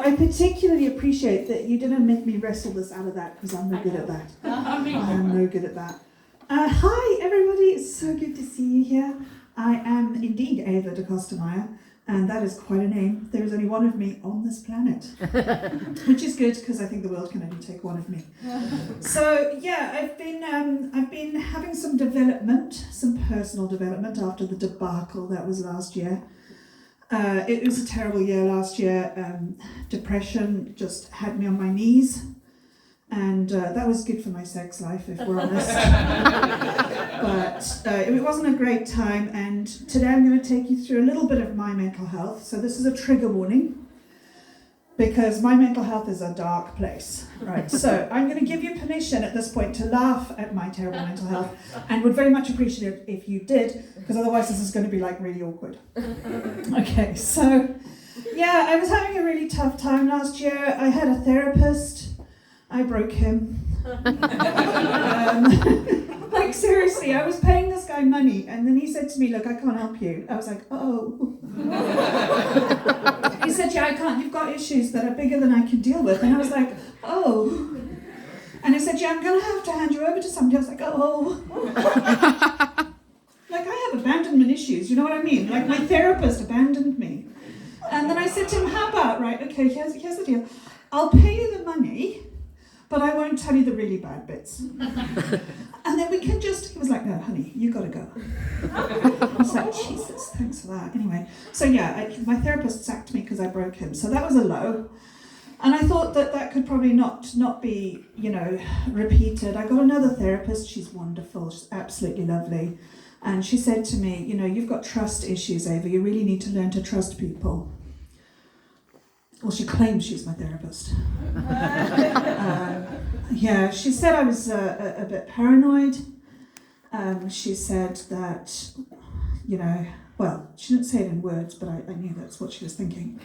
I particularly appreciate that you didn't make me wrestle this out of that, because I'm no good at that. I'm no good at that. Hi everybody, it's so good to see you here. I am indeed Ava de Costameyer, and that is quite a name. There is only one of me on this planet, which is good because I think the world can only take one of me. So yeah, I've been having some development, some personal development after the debacle that was last year. It was a terrible year last year. Depression just had me on my knees, and that was good for my sex life, if we're honest. But it wasn't a great time, and today I'm going to take you through a little bit of my mental health. So this is a trigger warning, because my mental health is a dark place, right? So I'm going to give you permission at this point to laugh at my terrible mental health, and would very much appreciate it if you did, because otherwise this is going to be like really awkward. Okay, so yeah, I was having a really tough time last year. I had a therapist. I broke him. Like seriously, I was paying this guy money, and then he said to me, "Look, I can't help you." I was like, "Oh." He said, "Yeah, I can't. You've got issues that are bigger than I can deal with." And I was like, "Oh." And he said, "Yeah, I'm going to have to hand you over to somebody." I was like, "Oh." Like, I have abandonment issues, you know what I mean? Like, my therapist abandoned me. And then I said to him, "How about, right, okay, here's the deal. I'll pay you the money, but I won't tell you the really bad bits. And then we can just," he was like, "No, honey, you gotta go." I was like, Jesus, thanks for that. Anyway, so yeah, my therapist sacked me because I broke him. So that was a low. And I thought that could probably not be, repeated. I got another therapist. She's wonderful. She's absolutely lovely. And she said to me, "You've got trust issues, Ava. You really need to learn to trust people." Well, she claims she's my therapist. Yeah, she said I was a bit paranoid. She said that, well, she didn't say it in words, but I knew that's what she was thinking.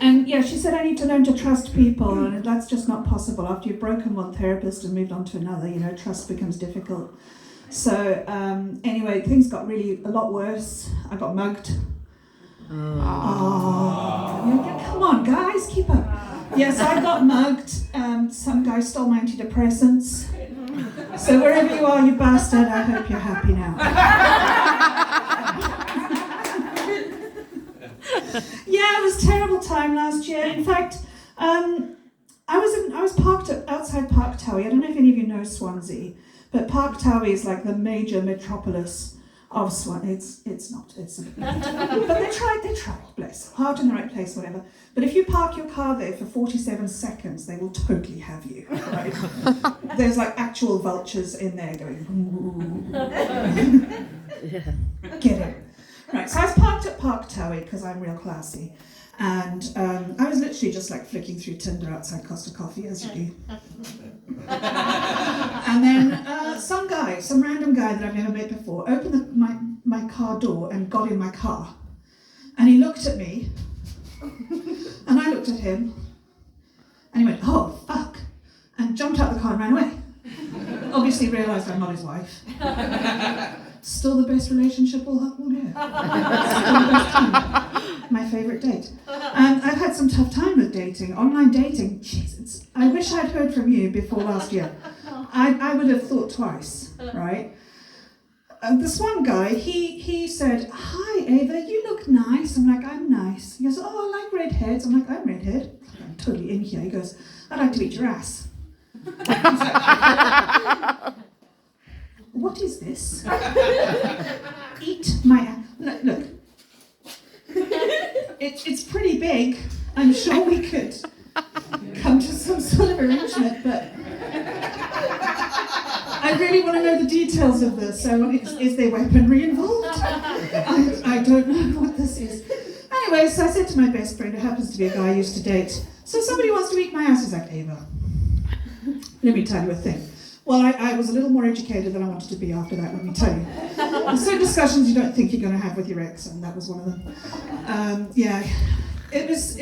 And yeah, she said I need to learn to trust people, and that's just not possible. After you've broken one therapist and moved on to another, trust becomes difficult. So anyway, things got really a lot worse. I got mugged. Oh, come on, guys, keep up. Yes, I got mugged. Some guy stole my antidepressants. So wherever you are, you bastard, I hope you're happy now. Yeah, it was a terrible time last year. In fact, I was parked outside Park Towie. I don't know if any of you know Swansea, but Park Towie is like the major metropolis of Swansea. It's not. But they tried, bless. Heart in the right place, whatever. But if you park your car there for 47 seconds, they will totally have you, right? There's like actual vultures in there going, ooh. Get it. Right, so I was parked at Park Towie because I'm real classy. And I was literally just like flicking through Tinder outside Costa Coffee, as you do. And then some random guy that I've never met before, opened my car door and got in my car. And he looked at me, and I looked at him, and he went, "Oh, fuck," and jumped out the car and ran away. Obviously realised I'm not his wife. Still the best relationship we'll have all year. Still the best time. My favourite date. I've had some tough time with dating, online dating. Jesus, I wish I'd heard from you before last year. I would have thought twice, right? This one guy, he said, "Hi Ava, you look nice." I'm like, "I'm nice." He goes, "Oh, I like redheads." I'm like, "I'm redhead." I'm totally in here. He goes, "I'd like to eat your ass." What is this? Eat my ass. Look. It's pretty big. I'm sure we could come to some sort of arrangement, but I really want to know the details of this. So is there weaponry involved? I don't know what this is. Anyway, so I said to my best friend, who happens to be a guy I used to date, "So somebody wants to eat my ass." He's like, "Ava, let me tell you a thing." Well, I was a little more educated than I wanted to be after that, let me tell you. There's certain discussions you don't think you're going to have with your ex, and that was one of them. Yeah, it was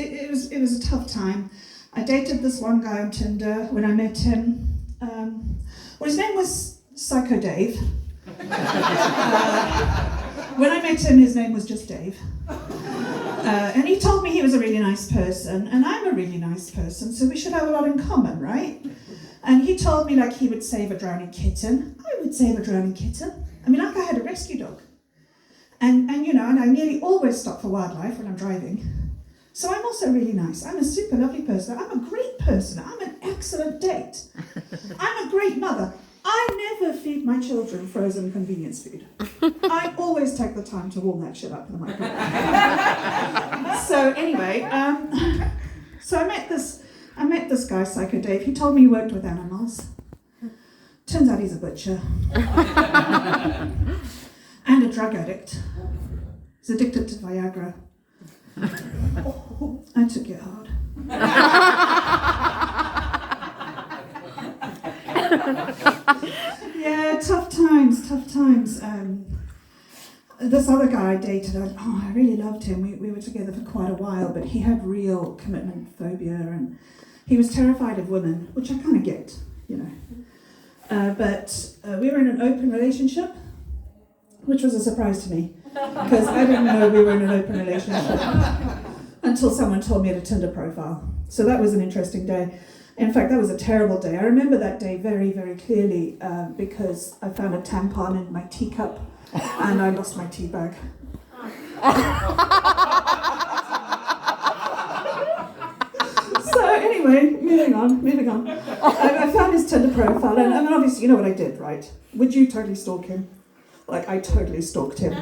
a tough time. I dated this one guy on Tinder. When I met him, well, his name was Psycho Dave. When I met him, his name was just Dave. And he told me he was a really nice person, and I'm a really nice person, so we should have a lot in common, right? And he told me like he would save a drowning kitten. I would save a drowning kitten. I mean, like I had a rescue dog. And I nearly always stop for wildlife when I'm driving. So I'm also really nice. I'm a super lovely person. I'm a great person. I'm an excellent date. I'm a great mother. I never feed my children frozen convenience food. I always take the time to warm that shit up in the microwave. So anyway, so I met this guy, Psycho Dave. He told me he worked with animals. Turns out he's a butcher. And a drug addict. He's addicted to Viagra. I took it hard. Yeah, tough times. This other guy I dated, I really loved him. We were together for quite a while, but he had real commitment phobia, and he was terrified of women, which I kind of get, But we were in an open relationship, which was a surprise to me, because I didn't know we were in an open relationship until someone told me at a Tinder profile. So that was an interesting day. In fact, that was a terrible day. I remember that day very, very clearly because I found a tampon in my teacup and I lost my tea bag. So anyway, moving on. I found his Tinder profile, and I mean, obviously, you know what I did, right? Would you totally stalk him? Like, I totally stalked him.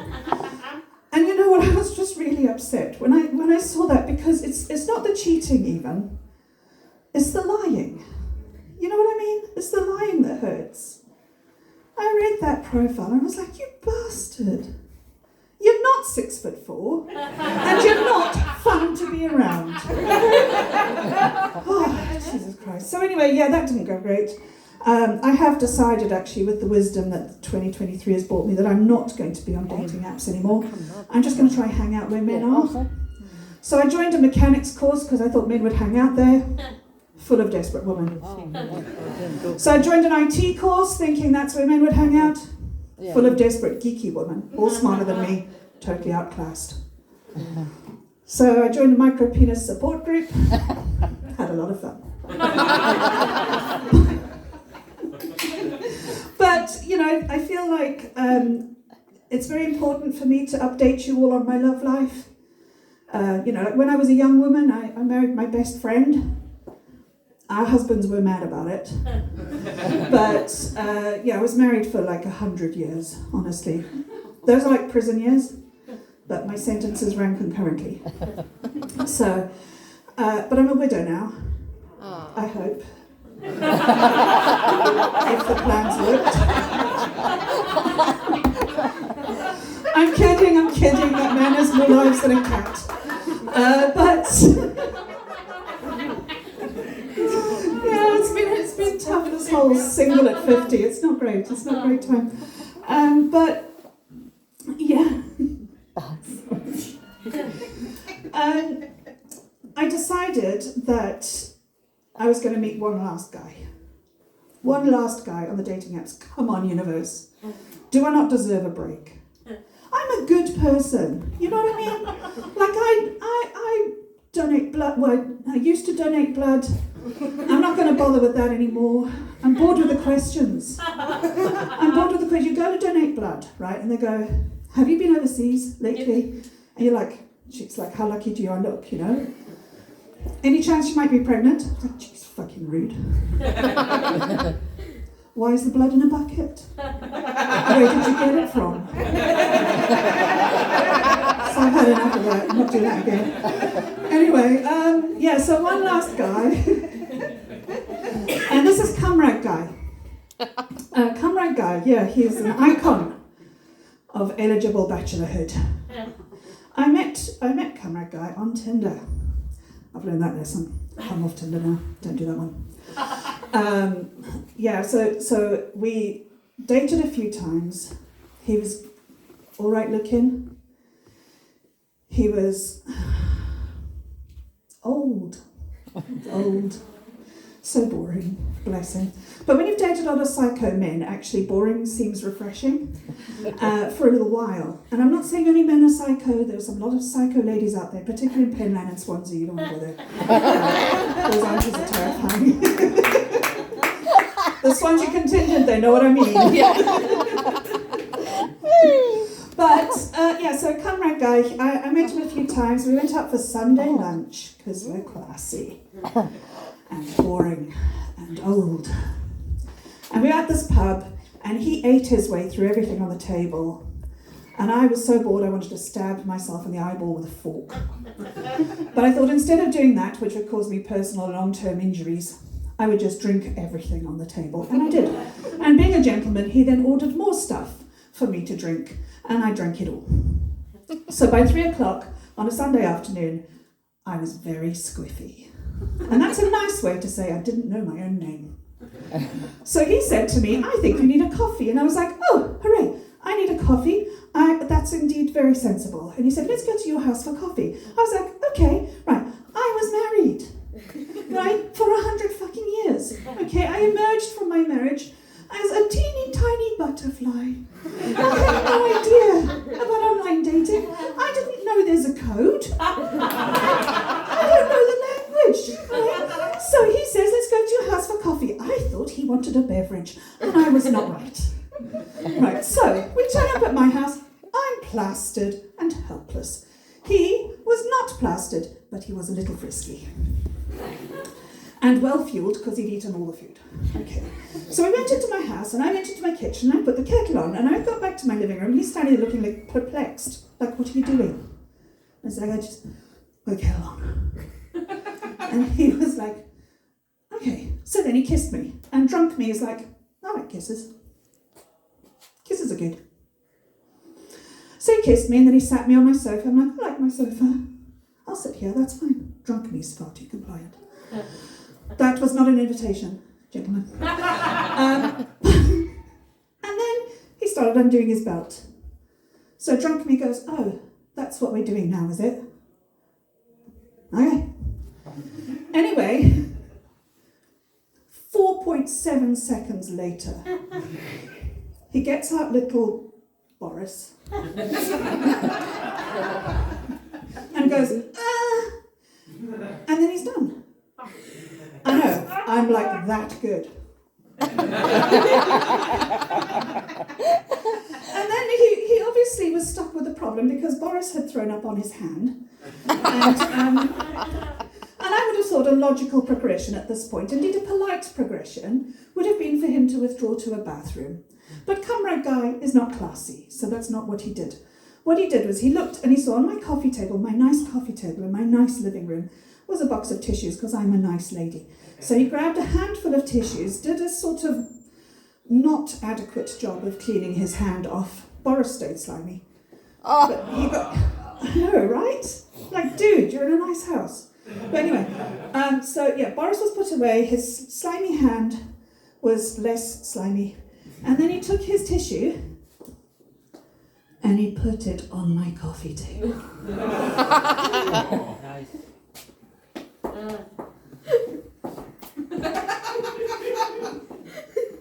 And you know what? I was just really upset when I saw that, because it's not the cheating even. It's the lying. You know what I mean? It's the lying that hurts. I read that profile and I was like, you bastard. You're not 6'4", and you're not fun to be around. Oh, Jesus Christ. So anyway, yeah, that didn't go great. I have decided, actually, with the wisdom that 2023 has brought me, that I'm not going to be on dating apps anymore. I'm just going to try and hang out where men are. So I joined a mechanics course because I thought men would hang out there. Full of desperate women. So I joined an IT course thinking that's where men would hang out. Full of desperate, geeky women, all smarter than me, totally outclassed. So I joined a micro penis support group. Had a lot of fun. But, I feel like it's very important for me to update you all on my love life. Like when I was a young woman, I married my best friend. Our husbands were mad about it. But, I was married for like 100 years, honestly. Those are like prison years, but my sentences ran concurrently. So, but I'm a widow now, I hope. If the plans worked. I'm kidding, that man has more lives than a cat. It's been tough, this whole single at 50. It's not great a great time. But, yeah. I decided that I was going to meet one last guy on the dating apps. Come on, universe. Do I not deserve a break? I'm a good person. You know what I mean? Like, I donate blood. Well, I used to donate blood. I'm not going to bother with that anymore. I'm bored with the questions. You go to donate blood, right? And they go, have you been overseas lately? And you're like, she's like, how lucky do I look, Any chance you might be pregnant? I'm like, geez, fucking rude. Why is the blood in a bucket? Where did you get it from? So I've had enough of that. I'm not doing that again. Anyway, so one last guy. And this is Comrade Guy. Comrade Guy, he's an icon of eligible bachelorhood. I met Comrade Guy on Tinder. I've learned that lesson. I'm off Tinder now. Don't do that one. So we dated a few times. He was all right looking. He was old. So boring, bless him. But when you've dated a lot of psycho men, actually boring seems refreshing for a little while. And I'm not saying only men are psycho. There's a lot of psycho ladies out there, particularly in Penland and Swansea. You don't want to go there. Those aunties are terrifying. The Swansea contingent, they know what I mean. But, so Cymraeg guy, I met him a few times. We went out for Sunday lunch, because we're classy. And boring and old. And we were at this pub, and he ate his way through everything on the table. And I was so bored I wanted to stab myself in the eyeball with a fork. But I thought instead of doing that, which would cause me personal long-term injuries, I would just drink everything on the table. And I did. And being a gentleman, he then ordered more stuff for me to drink, and I drank it all. So by 3:00 on a Sunday afternoon, I was very squiffy. And that's a nice way to say I didn't know my own name. So he said to me, I think you need a coffee. And I was like, oh, hooray, I need a coffee. That's indeed very sensible. And he said, let's go to your house for coffee. I was like, okay, right. I was married, right, for 100 fucking years. Okay, I emerged from my marriage as a teeny tiny butterfly. I had no idea about online dating. I didn't know there's a code. I don't know the language. Right? So he says, let's go to your house for coffee. I thought he wanted a beverage, and I was not right. Right, so we turn up at my house. I'm plastered and helpless. He was not plastered, but he was a little frisky. And well-fueled, because he'd eaten all the food. Okay. So we went into my house, and I went into my kitchen, and I put the kettle on, and I got back to my living room, and he's standing there looking like perplexed. Like, what are you doing? I was like, I just put the kettle on. And he was like, okay. So then he kissed me, and drunk me is like, I like kisses. Kisses are good. So he kissed me, and then he sat me on my sofa. I'm like, I like my sofa. I'll sit here, that's fine. Drunk me is far too compliant. That was not an invitation, gentlemen. And then he started undoing his belt. So drunk me goes, oh, that's what we're doing now, is it? Okay. Anyway, 4.7 seconds later, he gets out little Boris and goes, and then he's done. I know, I'm like that good. And then he obviously was stuck with a problem because Boris had thrown up on his hand. And I would have thought a logical progression at this point, indeed a polite progression, would have been for him to withdraw to a bathroom. But Cymraeg guy is not classy, so that's not what he did. What he did was he looked and he saw on my coffee table, my nice coffee table in my nice living room, was a box of tissues because I'm a nice lady. So he grabbed a handful of tissues, did a sort of not adequate job of cleaning his hand off. Boris stayed slimy. Oh. But he got, I know, right? Like, dude, you're in a nice house. But anyway, Boris was put away. His slimy hand was less slimy. And then he took his tissue and he put it on my coffee table. Nice.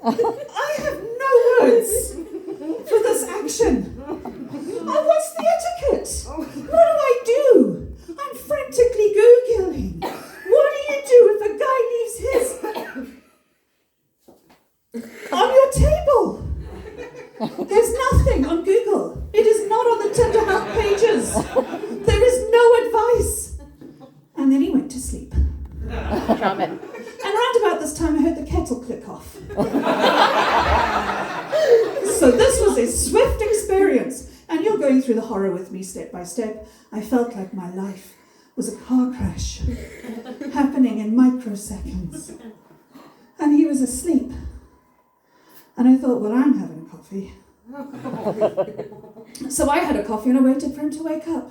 I have no words for this action. Oh, what's the etiquette? What do I do? I'm frantically Googling. What do you do if a guy leaves his on your table? There's nothing on Google. It is not on the Tinder Health pages. There is no advice. And then he went to sleep. Charming. And round about this time I heard the kettle click off. So this was a swift experience. And you're going through the horror with me step by step. I felt like my life was a car crash happening in microseconds. And he was asleep. And I thought, well, I'm having a coffee. So I had a coffee and I waited for him to wake up.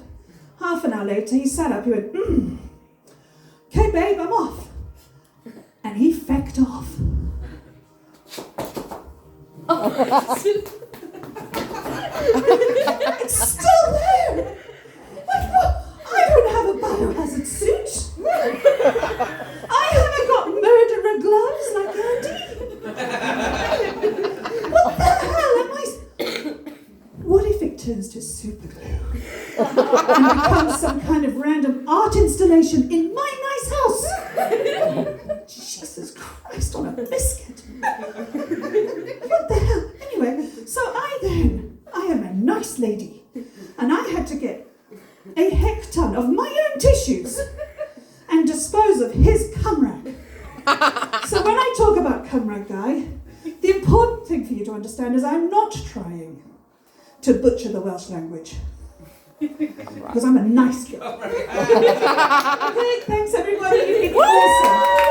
Half an hour later, he sat up, he went, okay, babe, I'm off. And he fecked off. It's still there. Like, what? I don't have a biohazard suit. I haven't got murderer nice lady. And I had to get a hecton of my own tissues and dispose of his cumrag. So when I talk about cumrag guy, the important thing for you to understand is I'm not trying to butcher the Welsh language. Because I'm a nice girl. Okay, thanks everybody. You've been awesome.